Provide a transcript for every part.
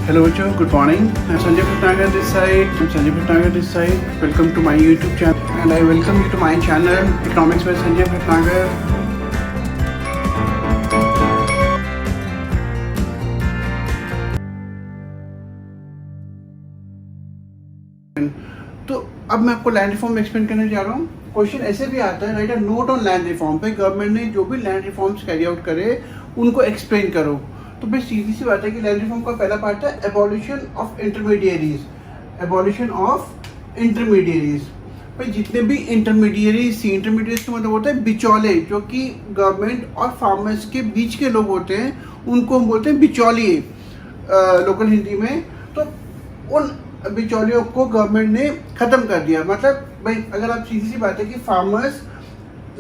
Hello बच्चों, good morning. I'm Sanjay Bhatnagar this side. Welcome to my YouTube channel and I welcome you to my channel Economics by Sanjay Bhatnagar. तो अब मैं आपको land reform explain करने जा रहा हूँ. क्वेश्चन ऐसे भी आता है, right a note on land reform पे गवर्नमेंट ने जो भी लैंड रिफॉर्म्स कैरी आउट करे उनको एक्सप्लेन करो. तो भाई सीधी सी बात है कि लैंड रिफॉर्म का पहला पार्ट है एबॉलिशन ऑफ इंटरमीडियरीज. भाई जितने भी इंटरमीडियरीज का मतलब होता है बिचौले, जो कि गवर्नमेंट और फार्मर्स के बीच के लोग होते हैं, उनको हम बोलते हैं बिचौलिए लोकल हिंदी में. तो उन बिचौलियों को गवर्नमेंट ने ख़त्म कर दिया. मतलब भाई अगर आप सीधी सी बात है कि फार्मर्स,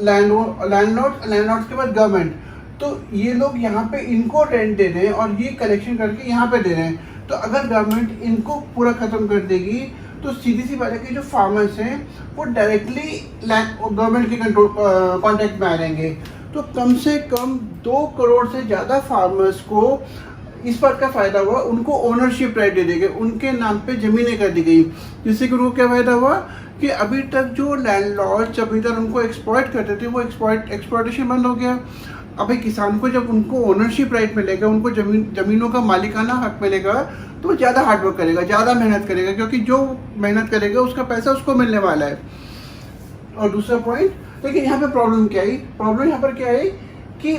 लैंडलॉर्ड्स के बाद गवर्नमेंट, तो ये लोग यहाँ पे इनको रेंट दे रहे हैं और ये कलेक्शन करके यहाँ पे दे रहे हैं. तो अगर गवर्नमेंट इनको पूरा ख़त्म कर देगी तो सीधी सी बात है कि जो फार्मर्स हैं वो डायरेक्टली गवर्नमेंट के कंट्रोल कॉन्टेक्ट में आ जाएंगे. तो कम से कम 2 करोड़ से ज़्यादा फार्मर्स को इस बात का फ़ायदा हुआ, उनको ओनरशिप राइट दे दी गई, उनके नाम पे ज़मीनें कर दी गई. जिससे कि उनको क्या फ़ायदा हुआ कि अभी तक जो लैंडलॉर्ड जमींदार उनको एक्सप्लॉइट करते थे, वो एक्सप्लॉइटेशन बंद हो गया. अभी किसान को जब उनको ओनरशिप राइट मिलेगा, उनको ज़मीनों का मालिकाना हक मिलेगा, तो वो ज़्यादा हार्डवर्क करेगा, ज़्यादा मेहनत करेगा, क्योंकि जो मेहनत करेगा उसका पैसा उसको मिलने वाला है. और दूसरा पॉइंट, लेकिन यहाँ पे प्रॉब्लम यहाँ पर क्या आई कि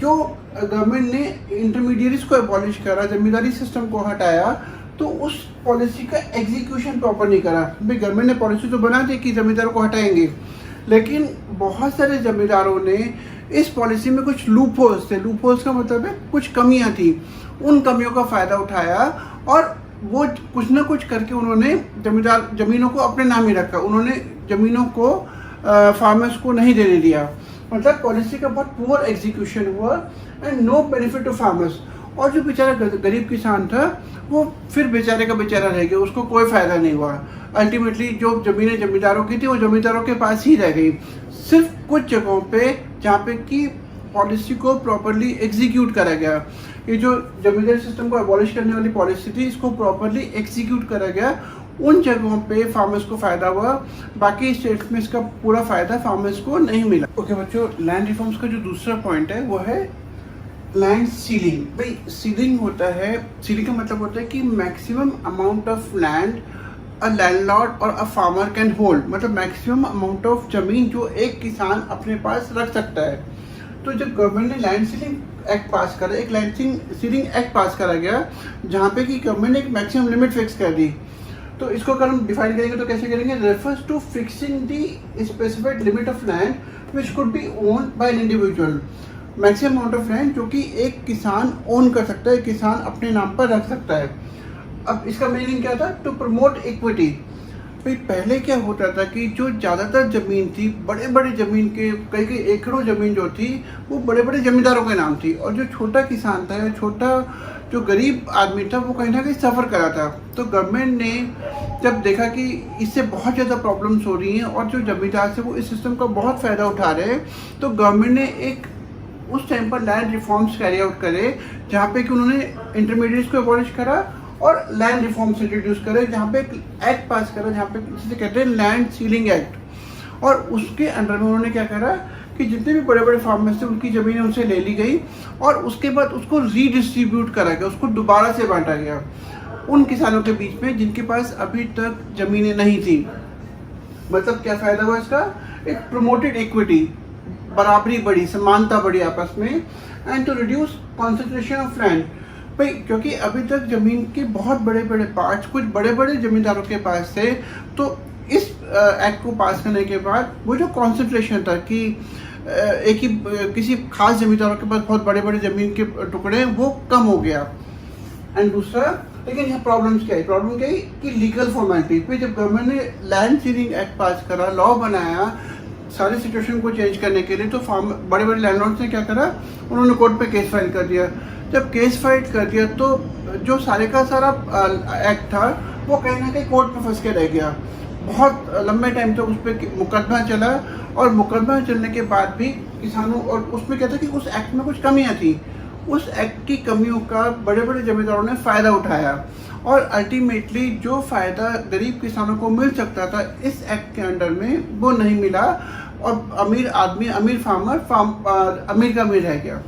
जो गवर्नमेंट ने इंटरमीडियरीज को एबॉलिश करा, जमींदारी सिस्टम को हटाया, तो उस पॉलिसी का एग्जीक्यूशन प्रॉपर नहीं करा. भाई गवर्नमेंट ने पॉलिसी तो बना दी कि जमींदारों को हटाएंगे, लेकिन बहुत सारे जमींदारों ने इस पॉलिसी में कुछ लूपहोल्स का मतलब है कुछ कमियां थी, उन कमियों का फ़ायदा उठाया और वो कुछ ना कुछ करके उन्होंने ज़मीनों को अपने नाम ही रखा. उन्होंने ज़मीनों को फार्मर्स को नहीं देने दिया. मतलब पॉलिसी का बहुत पुअर एग्जीक्यूशन हुआ and no benefit to farmers. और जो बेचारा गरीब किसान था वो फिर बेचारे का बेचारा रह गया, उसको कोई फ़ायदा नहीं हुआ. अल्टीमेटली जो ज़मीनें ज़मींदारों की थी वो ज़मींदारों के पास ही रह गई. सिर्फ कुछ जगहों पे जहाँ पे कि पॉलिसी को प्रॉपरली एग्जीक्यूट करा गया, ये जो जमींदारी सिस्टम को अबॉलिश करने वाली पॉलिसी थी, इसको प्रॉपरली एग्जीक्यूट करा गया, उन जगहों पे फार्मर्स को फ़ायदा हुआ. बाकी स्टेट्स में इसका पूरा फ़ायदा फार्मर्स को नहीं मिला. ओके बच्चों, लैंड रिफॉर्म्स का जो दूसरा पॉइंट है वो है लैंड सीलिंग. भाई सीलिंग का मतलब होता है कि maximum amount of land a landlord और अ फार्मर कैन होल्ड. मतलब मैक्सिमम अमाउंट ऑफ ज़मीन जो एक किसान अपने पास रख सकता है. तो जब गवर्नमेंट ने लैंड सीलिंग एक्ट पास करा, एक लैंड सीलिंग एक्ट पास करा गया, जहाँ पे कि गवर्नमेंट ने एक मैक्सिमम लिमिट फिक्स कर दी. तो इसको अगर हम डिफाइन करेंगे तो कैसे करेंगे? Refers to fixing the specified limit of land which could be owned by an individual. Maximum amount of land जो कि एक किसान ओन कर सकता है, किसान अपने नाम पर रख सकता है. अब इसका मीनिंग क्या था? To promote equity. भाई पहले क्या होता था कि जो ज़्यादातर ज़मीन थी, बड़े बड़े ज़मीन के कई एकड़ों ज़मीन जो थी वो बड़े बड़े ज़मींदारों के नाम थी, और जो छोटा किसान था, छोटा जो गरीब आदमी था, वो कहीं ना कहीं सफ़र करा था. तो गवर्नमेंट ने जब देखा कि इससे बहुत ज़्यादा प्रॉब्लम्स हो रही हैं और जो ज़मींदार से वो इस सिस्टम का बहुत फ़ायदा उठा रहे हैं, तो गवर्नमेंट ने एक उस टाइम पर लैंड रिफॉर्म्स कैरी आउट करे, जहाँ पे कि उन्होंने इंटरमीडिएट्स को अबॉलिश करा और लैंड रिफॉर्म्स इंट्रोड्यूस करे, जहाँ पे एक एक्ट पास करा, जहाँ पे जिसे कहते हैं लैंड सीलिंग एक्ट. और उसके अंडर में उन्होंने क्या करा कि जितने भी बड़े बड़े फार्मर्स थे उनकी ज़मीनें उनसे ले ली गई और उसके बाद उसको रीडिस्ट्रीब्यूट करा गया, उसको दोबारा से बांटा गया उन किसानों के बीच में जिनके पास अभी तक ज़मीनें नहीं थी. मतलब क्या फ़ायदा हुआ इसका? एक प्रमोटेड इक्विटी, बराबरी बढ़ी, समानता बढ़ी आपस में. And to reduce concentration of land. भाई क्योंकि अभी तक ज़मीन के बहुत बड़े बड़े पार्ट्स कुछ बड़े बड़े ज़मींदारों के पास थे, तो इस एक्ट को पास करने के बाद वो जो कॉन्सेंट्रेशन था कि एक ही किसी खास ज़मींदारों के पास बहुत बड़े बड़े ज़मीन के टुकड़े हैं, वो कम हो गया. एंड दूसरा, लेकिन यहाँ प्रॉब्लम क्या है कि लीगल फॉर्मेलिटी पे जब गवर्नमेंट ने लैंड सीलिंग एक्ट पास करा, लॉ बनाया सारी सिचुएशन को चेंज करने के लिए, तो बड़े बड़े लैंडलॉर्ड्स ने क्या करा? उन्होंने कोर्ट पे केस फाइल कर दिया. जब केस फाइल कर दिया तो जो सारे का सारा एक्ट था वो कहीं ना कहीं कोर्ट में फंस के रह गया. बहुत लंबे टाइम तक उस पर मुकदमा चला और मुकदमा चलने के बाद भी किसानों, और उसमें क्या था कि उस एक्ट में कुछ कमियां थी, उस एक्ट की कमियों का बड़े बड़े जमींदारों ने फ़ायदा उठाया और अल्टीमेटली जो फ़ायदा गरीब किसानों को मिल सकता था इस एक्ट के अंडर में वो नहीं मिला और अमीर आदमी, अमीर फार्मर अमीर का अमीर रह गया।